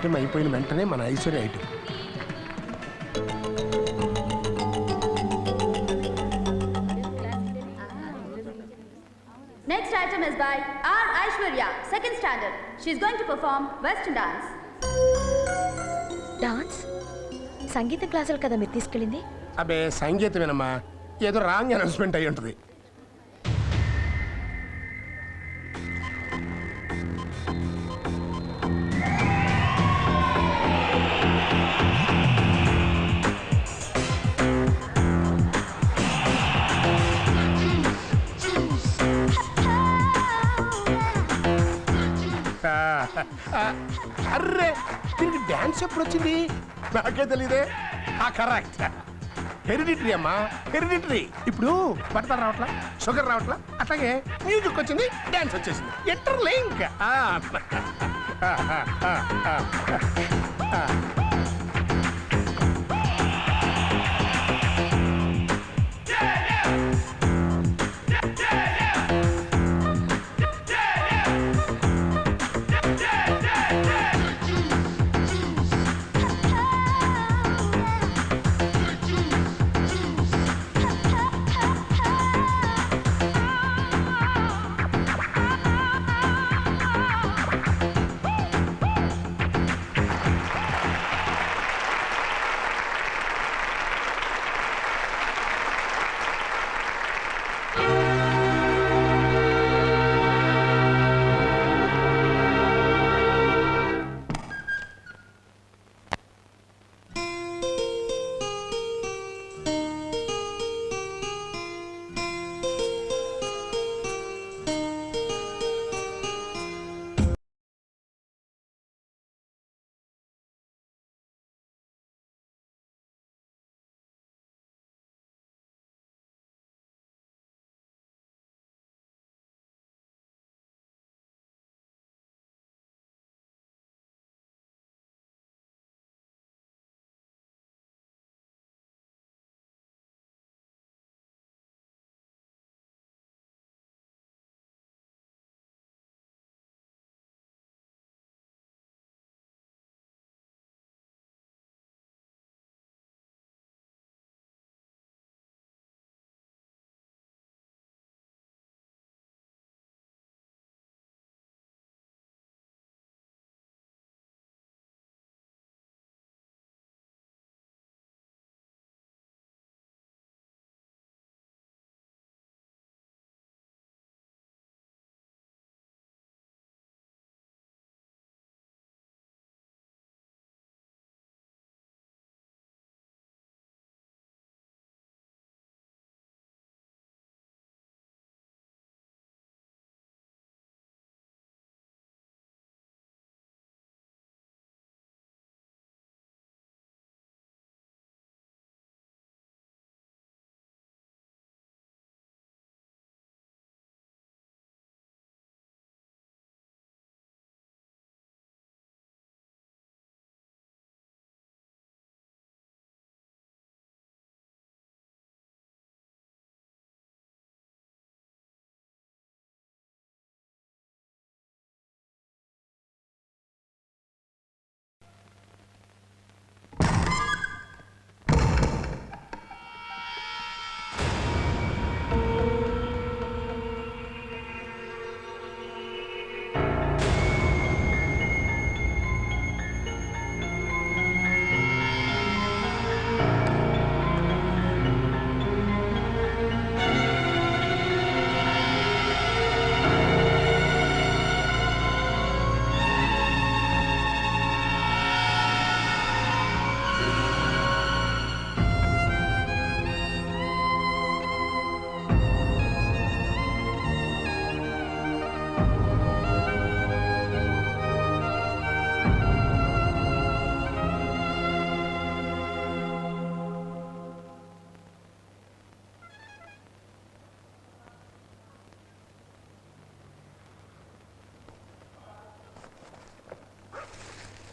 Item అయిపోయిన వెంటనే మన Aishwarya item. Next item is by R. Aishwarya, second standard. She is going to perform Western dance. Dance సంగీత క్లాసులు కదా మీరు తీసుకెళ్ళింది? అబ్బే సంగీతమేనమ్మా, ఏదో రాంగ్ అనౌన్స్మెంట్ అయ్యి ఉంటుంది. అర్రే దీనికి డాన్స్ ఎప్పుడు వచ్చింది నాకే తెలీదే. కరెక్ట్, హెరిడిటరీ అమ్మా, హెరిడిటరీ. ఇప్పుడు బట్టలు రావట్లా, షుగర్ రావట్లా, అట్లాగే మ్యూజిక్ వచ్చింది, డాన్స్ వచ్చేసింది. ఇంటర్లింక్.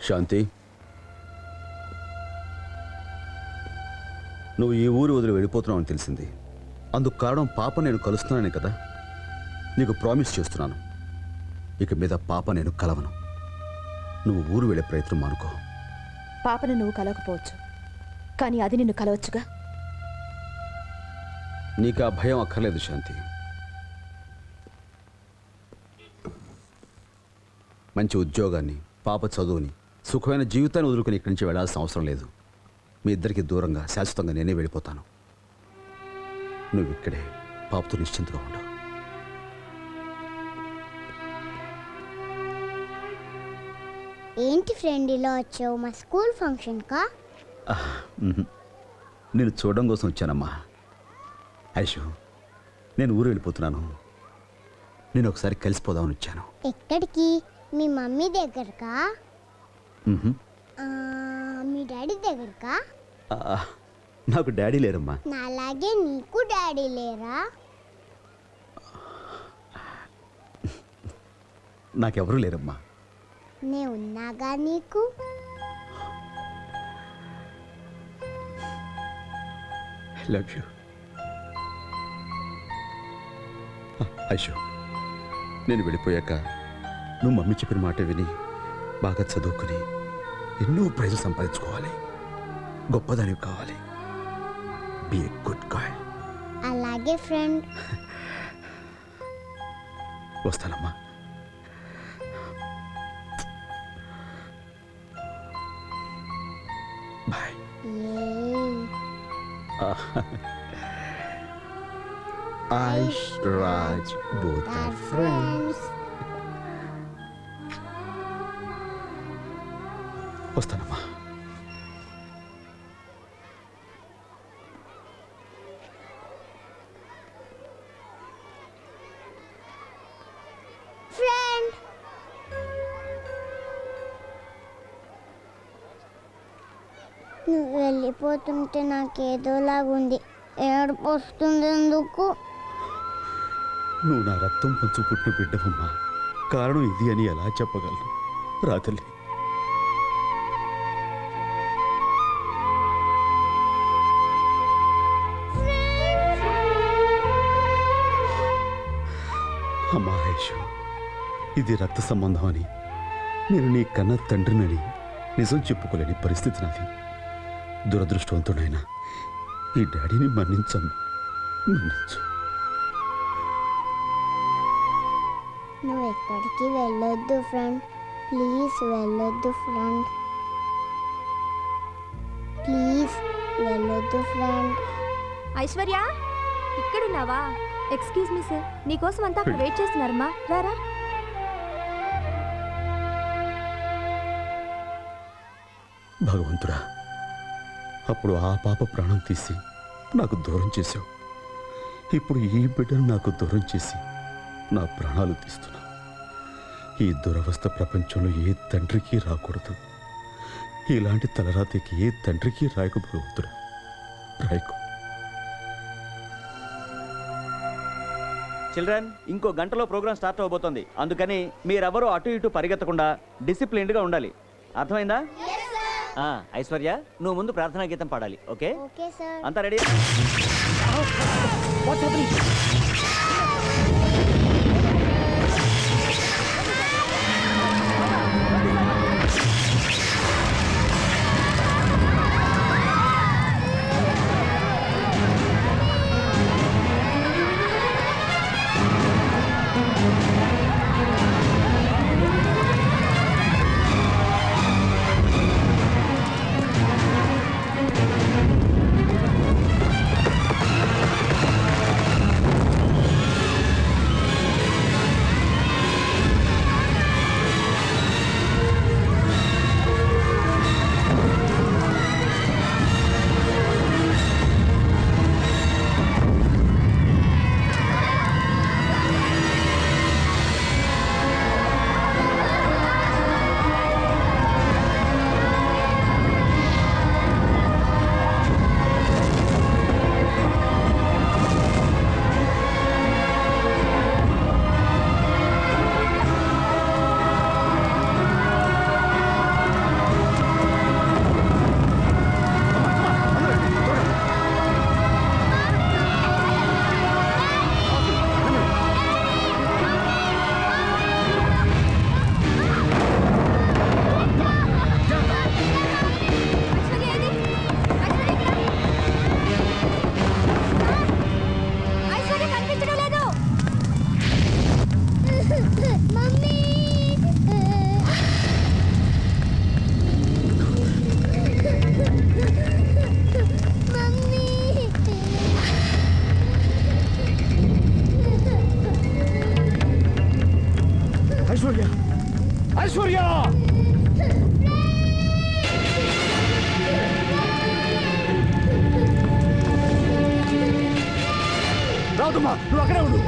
శాంతి, నువ్వు ఈ ఊరు వదిలి వెళ్ళిపోతున్నావు అని తెలిసింది. అందుకు కారణం పాప నేను కలుస్తున్నానే కదా. నీకు ప్రామిస్ చేస్తున్నాను, ఇక మీద పాప నేను కలవను. నువ్వు ఊరు వెళ్ళే ప్రయత్నం మానుకో. పాపను నువ్వు కలవకపోవచ్చు, కానీ అది నిన్ను కలవచ్చుగా. నీకు ఆ భయం అక్కర్లేదు శాంతి. మంచి ఉద్యోగాన్ని, పాప చదువుని, సుఖమైన జీవితాన్ని వదులుకుని ఇక్కడి నుంచి వెళ్ళాల్సిన అవసరం లేదు. మీ ఇద్దరికి దూరంగా శాశ్వతంగా నేనే వెళ్ళిపోతాను. నువ్వు ఇక్కడే పాపతో నిశ్చింతగా ఉండవు. ఏంటి ఫ్రెండ్ ఇలా వచ్చావు? మా స్కూల్ ఫంక్షన్కా? నేను చూడడం కోసం వచ్చానమ్మా. ఐషు, నేను ఊరు వెళ్ళిపోతున్నాను. నేను ఒకసారి కలిసిపోదామని వచ్చాను. ఎక్కడికి? మీ మమ్మీ దగ్గరకా? మ్హూ. మీ డాడీ దగ్గరకా? ఆ, నాకు డాడీ లేరమ్మా. నాలాగే నీకు డాడీ లేరా? నాకెవరూ లేరమ్మా. నే ఉన్నాగా నీకు. Love you. ఐషు, నేను వెళ్ళిపోయాక నువ్వు మమ్మీ చెప్పిన మాట విని బాగా చదువుకుని ఎన్నో ప్రైజులు సంపాదించుకోవాలి. గొప్పదానివి కావాలి. Be a good guy. అలాగే ఫ్రెండ్. వస్తానమ్మా. Bye. Aish, Raj, both are friends. వస్తానమ్మా. ఫ్రెండ్. నువ్వు వెళ్ళిపోతుంటే నాకేదోలాగుంది. ఏడుపు వస్తుంది ఎందుకు? నువ్వు నా రక్తం పంచు పుట్టిన బిడ్డవమ్మా. కారణం ఇది అని ఎలా చెప్పగలను? రాతల్లి, అమ్మా ఐషు, ఇది రక్త సంబంధం అని, నేను నీ కన్న తండ్రినని నిజం చెప్పుకోలేని పరిస్థితి నాది. దురదృష్టవంతుడైనా ఈ డాడీని మన్నించమ్మా, మన్నించు. నువ్వు ఎక్కడికి వెళ్ళొద్దు ఫ్రెండ్. ప్లీజ్ వెళ్ళొద్దు ఫ్రెండ్. ప్లీజ్ వెళ్ళొద్దు ఫ్రెండ్. ఐశ్వర్య, ఇక్కడున్నావా? ఎక్స్క్యూజ్ మీ సార్, నీకోసం అంతా అక్కడ వెయిట్ చేస్తున్నారమ్మా. రారా. భగవంతుడా, అప్పుడు ఆ పాప ప్రాణం తీసి నాకు దూరం చేశావు. ఇప్పుడు ఈ బిడ్డను నాకు దూరం చేసి నా ప్రాణాలు తీస్తున్నా. ఈ దురవస్థ ప్రపంచంలో ఏ తండ్రికి రాకూడదు. ఇలాంటి తలరాతికి ఏ తండ్రికి రాయకు భగవంతుడా, రాయకు. చిల్డ్రన్, ఇంకో గంటలో ప్రోగ్రామ్ స్టార్ట్ అవబోతోంది. అందుకని మీరెవరూ అటు ఇటు పరిగెత్తకుండా డిసిప్లిన్డ్గా ఉండాలి. అర్థమైందా? ఐశ్వర్య, నువ్వు ముందు ప్రార్థనా గీతం పాడాలి. ఓకే? Okay sir. అంతా రెడీ? ఐశ్వర్య ఐశ్వర్య రావుతమ్మా నువ్వు అక్కడే ఉండు.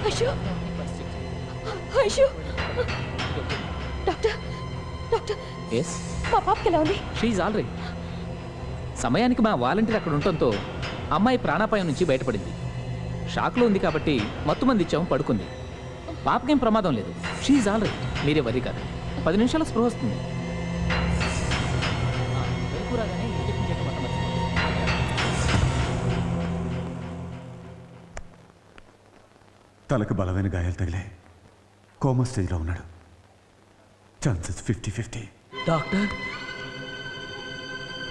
అయ్యో అయ్యో డాక్టర్ డాక్టర్ ఎస్ మా పాపకి ఎలా ఉంది? She's all right. సమయానికి మా వాలంటీర్ అక్కడ ఉండటంతో అమ్మాయి ప్రాణాపాయం నుంచి బయటపడింది. షాక్లో ఉంది కాబట్టి మత్తుమంది ఇచ్చాము, పడుకుంది. పాపకేం ప్రమాదం లేదు. షీఈ్ ఆల్ రైట్, మీరే వరి కాదు. 10 నిమిషాల స్పృహ వస్తుంది. తలకు బలమైన గాయాలు తగిలే కోమా స్టేజ్లో ఉన్నాడు. Chances 50-50. Doctor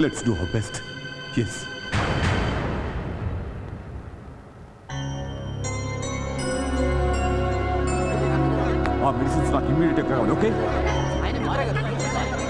let's do our best. Yes ఆ మెడిసిన్స్ నాకు ఇమ్మీడియట్గా కావాలి. ఓకే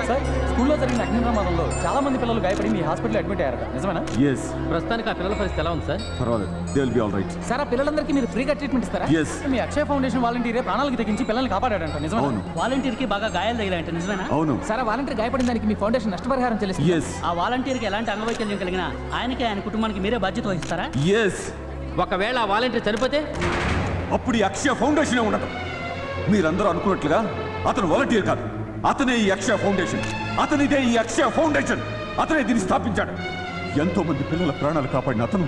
సార్, స్కూల్లో జరిగిన అగ్ని ప్రమాదంలో చాలా మంది పిల్లలు గాయపడి మీ హాస్పిటల్ అడ్మిట్ అయ్యారు, నిజమేనా? ఎస్ ప్రస్తుతానికి ఆ పిల్లల పరిస్థితి ఎలా ఉంది సార్? పర్వాలేదు, they will be all right. Sir, ఆ పిల్లలందరికీ మీరు ఫ్రీగా ట్రీట్మెంట్ ఇస్తారా? Yes. మీ అక్షయ ఫౌండేషన్ వాలంటీరే ప్రాణాలకు తెగించి పిల్లల్ని కాపాడాడంట, నిజమేనా? అవును వాలంటీర్కి బాగా గాయాలు తగిలాయంట, నిజమేనా? అవును సార్, ఆ వాలంటీర్ గాయపడిన దానికి మీ ఫౌండేషన్ నష్టపరిహారం చెల్లిస్తుంది. ఎస్ ఆ వాలంటీర్కి ఎలాంటి అంగవైకల్యం కలిగినా ఆయనకి ఆయన కుటుంబానికి మీరే బాధ్యత వహిస్తారా? ఎస్. ఒకవేళ ఆ వాలంటీర్ చనిపోతే అప్పుడు ఈ అక్షయ ఫౌండేషనే ఉండదు. మీరందరూ అనుకున్నట్లుగా అతను వాలంటీర్ కాదు, అతనే ఈ అక్షయ ఫౌండేషన్. అతనిదే ఈ అక్షయ ఫౌండేషన్. అతనే దీన్ని స్థాపించాడు. ఎంతో మంది పిల్లల ప్రాణాలు కాపాడిన అతను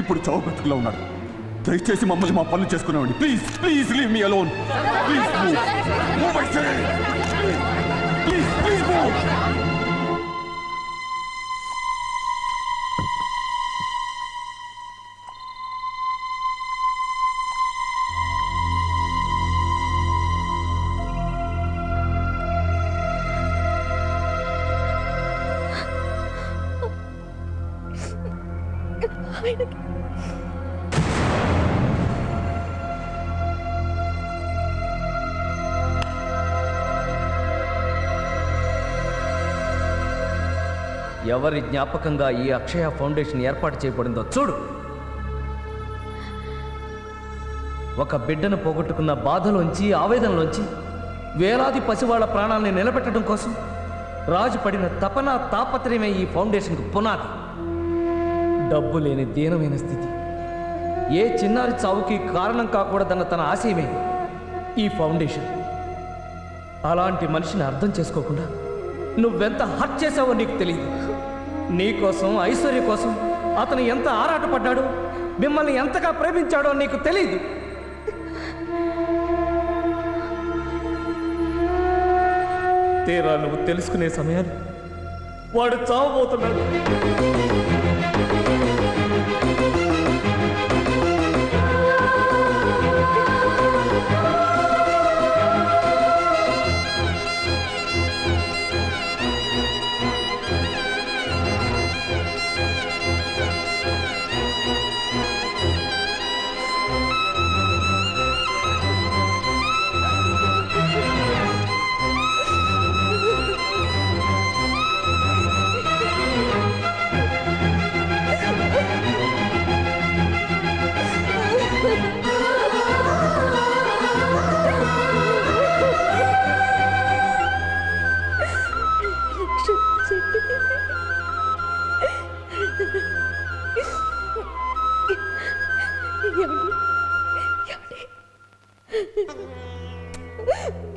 ఇప్పుడు చావు బ్రతుకులో ఉన్నాడు. దయచేసి మమ్మల్ని మా పనులు చేసుకునేవాడి. Please please leave me alone. Please move my child. Please please move. ఎవరి జ్ఞాపకంగా ఈ అక్షయ ఫౌండేషన్ ఏర్పాటు చేయబడిందో చూడు. ఒక బిడ్డను పోగొట్టుకున్న బాధలోంచి, ఆవేదనలోంచి వేలాది పసివాళ్ల ప్రాణాలని నిలబెట్టడం కోసం రాజు పడిన తపన, తాపత్రయమే ఈ ఫౌండేషన్కు పునాది. డబ్బు లేని దీనమైన స్థితి, ఏ చిన్నారి చావుకి కారణం కాకూడదన్న తన ఆశయమే ఈ ఫౌండేషన్. అలాంటి మనిషిని అర్థం చేసుకోకుండా నువ్వెంత హర్ట్ చేసావో నీకు తెలియదు. నీకోసం, ఐశ్వర్య కోసం అతను ఎంత ఆరాటపడ్డాడో, మిమ్మల్ని ఎంతగా ప్రేమించాడో నీకు తెలియదు. తీరా నువ్వు తెలుసుకునే సమయాన్ని వాడు చావబోతున్నాడు.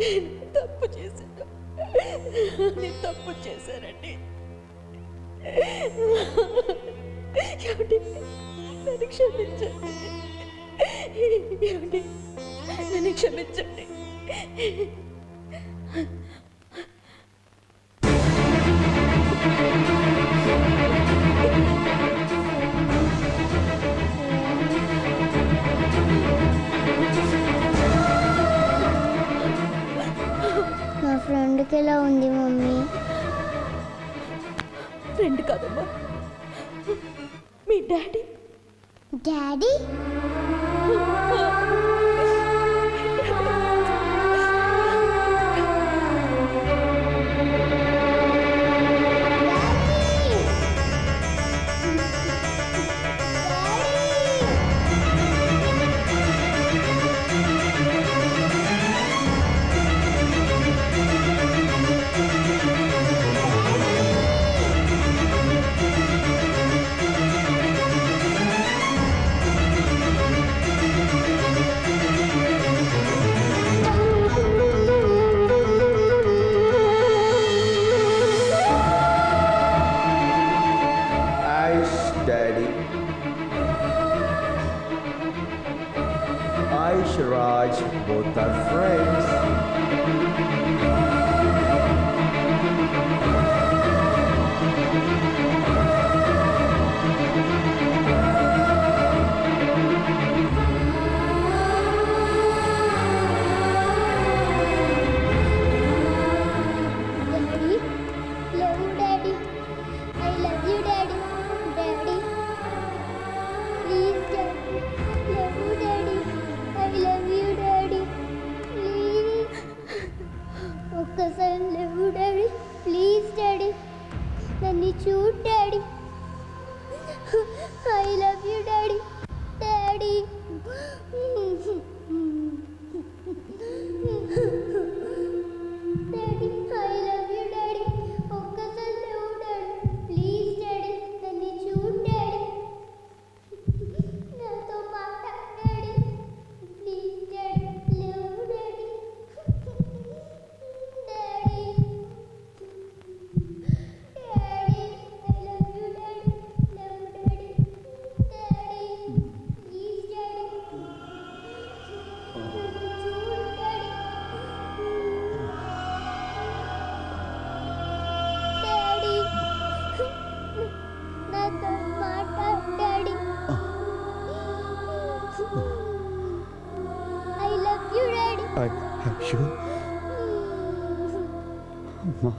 నేను తప్పు చేశాను. నేను తప్పు చేశానండి. ఏమండి? నన్ను క్షమించండి. ఏమండి? నన్ను క్షమించండి. నా ఫ్రెండ్కి ఎలా ఉంది మమ్మీ? ఫ్రెండ్ కాదమ్మా, మీ daddy. Daddy Aish, Raj, both are friends. Daddy love daddy. I love you daddy. Daddy please daddy. Love daddy. I love you daddy. Please ఒక్కసారి లవ్ డాడీ. ప్లీజ్ డాడీ నన్ను చూడు daddy. I love you daddy. Daddy daddy I love you daddy. ఒక్కసారి love daddy. Please daddy నన్ను చూడు daddy. నాతో మాట్లాడు daddy. Please daddy love daddy. Daddy daddy I love you daddy. Love daddy. Daddy please daddy నన్ను చూడు daddy. Daddy నాతో మాట్లాడు daddy. I love you daddy. అయ్యో అమ్మా